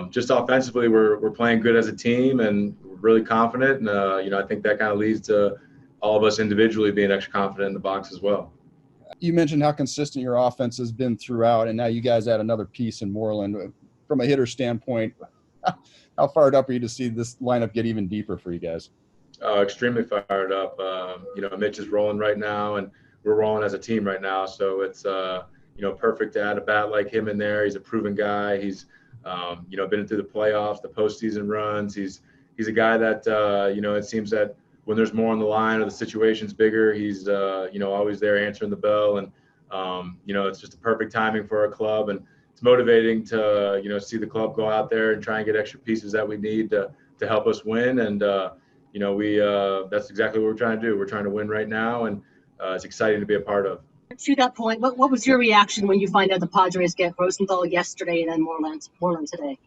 just offensively, we're playing good as a team, and we're really confident. And I think that kind of leads to all of us individually being extra confident in the box as well. You mentioned how consistent your offense has been throughout, and now you guys add another piece in Moreland. From a hitter standpoint, how fired up are you to see this lineup get even deeper for you guys? Extremely fired up. Mitch is rolling right now, and we're rolling as a team right now. So it's perfect to add a bat like him in there. He's a proven guy. He's been through the playoffs, the postseason runs. He's a guy that it seems that when there's more on the line or the situation's bigger, he's always there answering the bell. And it's just a perfect timing for our club, and it's motivating to see the club go out there and try and get extra pieces that we need to help us win. And that's exactly what we're trying to do. We're trying to win right now, and it's exciting to be a part of. To that point, what was your reaction when you find out the Padres get Rosenthal yesterday and then Moreland today?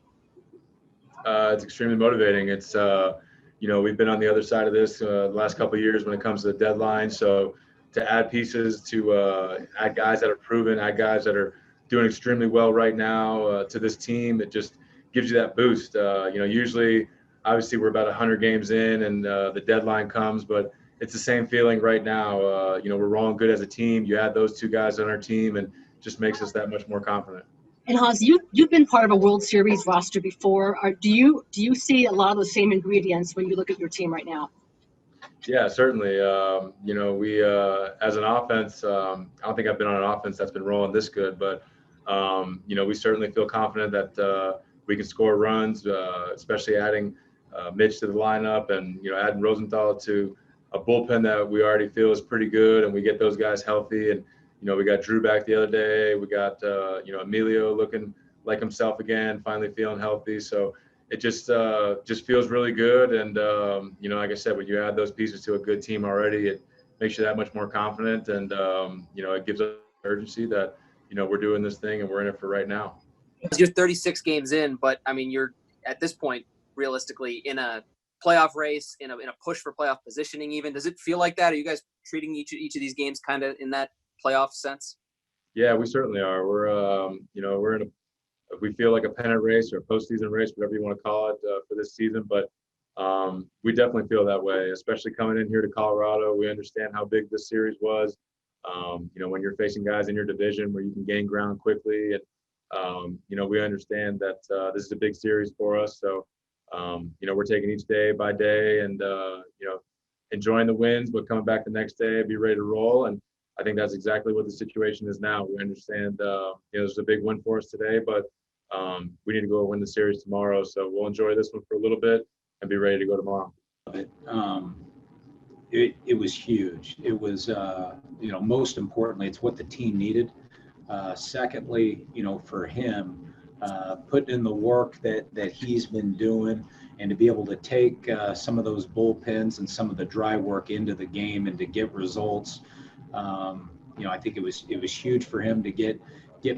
It's extremely motivating. It's we've been on the other side of this the last couple of years when it comes to the deadline. So to add pieces, to add guys that are proven, add guys that are doing extremely well right now to this team, it just gives you that boost. Usually, obviously, we're about 100 games in, and the deadline comes, but it's the same feeling right now. We're rolling good as a team. You add those two guys on our team, and it just makes us that much more confident. And Haas, you've been part of a World Series roster before. Do you see a lot of the same ingredients when you look at your team right now? Yeah, certainly. We as an offense, I don't think I've been on an offense that's been rolling this good, but we certainly feel confident that we can score runs, especially adding Mitch to the lineup, and adding Rosenthal to a bullpen that we already feel is pretty good, and we get those guys healthy. And we got Drew back the other day. We got Emilio looking like himself again, finally feeling healthy. So it just feels really good. And like I said, when you add those pieces to a good team already, it makes you that much more confident. And it gives us urgency that we're doing this thing and we're in it for right now. You're 36 games in, but I mean, you're at this point realistically in a playoff race, in a push for playoff positioning. Even does it feel like that? Are you guys treating each of these games kind of in that playoff sense? Yeah, we certainly are. We're in a, we feel like a pennant race or a postseason race, whatever you want to call it, for this season. But we definitely feel that way, especially coming in here to Colorado. We understand how big this series was. When you're facing guys in your division where you can gain ground quickly, and we understand that this is a big series for us. So we're taking each day by day, and enjoying the wins, but coming back the next day, be ready to roll. And I think that's exactly what the situation is now. We understand, there's a big win for us today, but we need to go win the series tomorrow. So we'll enjoy this one for a little bit and be ready to go tomorrow. It was huge. It was, most importantly, it's what the team needed. Secondly, for him, putting in the work that he's been doing, and to be able to take some of those bullpens and some of the dry work into the game and to get results. I think it was huge for him to get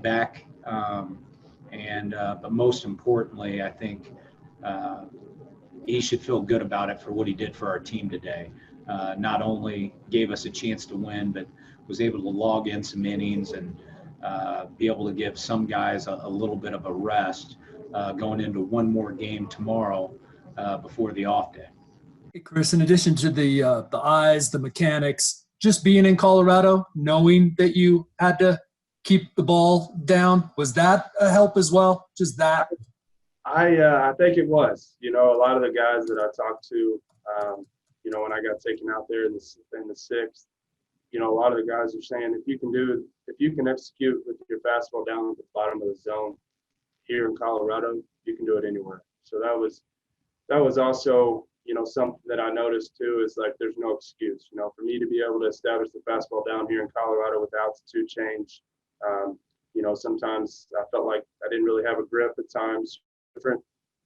back. But most importantly, I think he should feel good about it for what he did for our team today. Not only gave us a chance to win, but was able to log in some innings and be able to give some guys a little bit of a rest going into one more game tomorrow before the off day. Hey, Chris, in addition to the eyes, the mechanics, just being in Colorado, knowing that you had to keep the ball down, was that a help as well? Just that? I think it was. A lot of the guys that I talked to, when I got taken out there in the sixth, a lot of the guys are saying if you can execute with your fastball down at the bottom of the zone here in Colorado, you can do it anywhere. So that was also, something that I noticed too, is like there's no excuse. For me to be able to establish the fastball down here in Colorado with altitude change, sometimes I felt like I didn't really have a grip at times.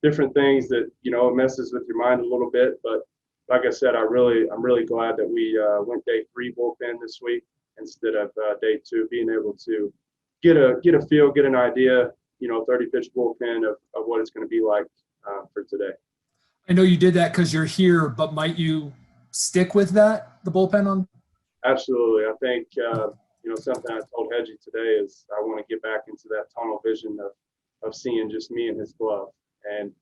Different things that it messes with your mind a little bit. But like I said, I'm really glad that we went day 3 bullpen this week instead of day 2, being able to get a feel, get an idea, 30-pitch bullpen of what it's going to be like for today. I know you did that because you're here, but might you stick with that, the bullpen on? Absolutely. I think, something I told Hedgie today is I want to get back into that tunnel vision of seeing just me and his glove. And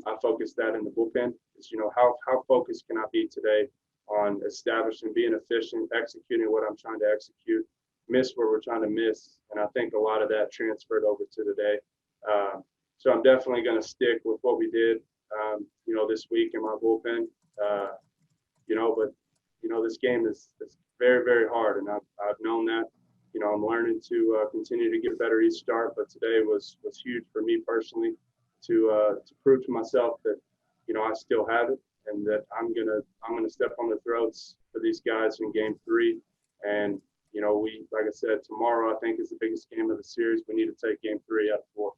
I focused that in the bullpen is, how focused can I be today on establishing, being efficient, executing what I'm trying to execute, miss where we're trying to miss. And I think a lot of that transferred over to today. So I'm definitely going to stick with what we did, this week in my bullpen. But this game is very, very hard, and I've known that. I'm learning to continue to get better each start, but today was huge for me personally to prove to myself that I still have it, and that I'm gonna step on the throats for these guys in Game 3. And like I said, tomorrow I think is the biggest game of the series. We need to take Game 3 out of 4.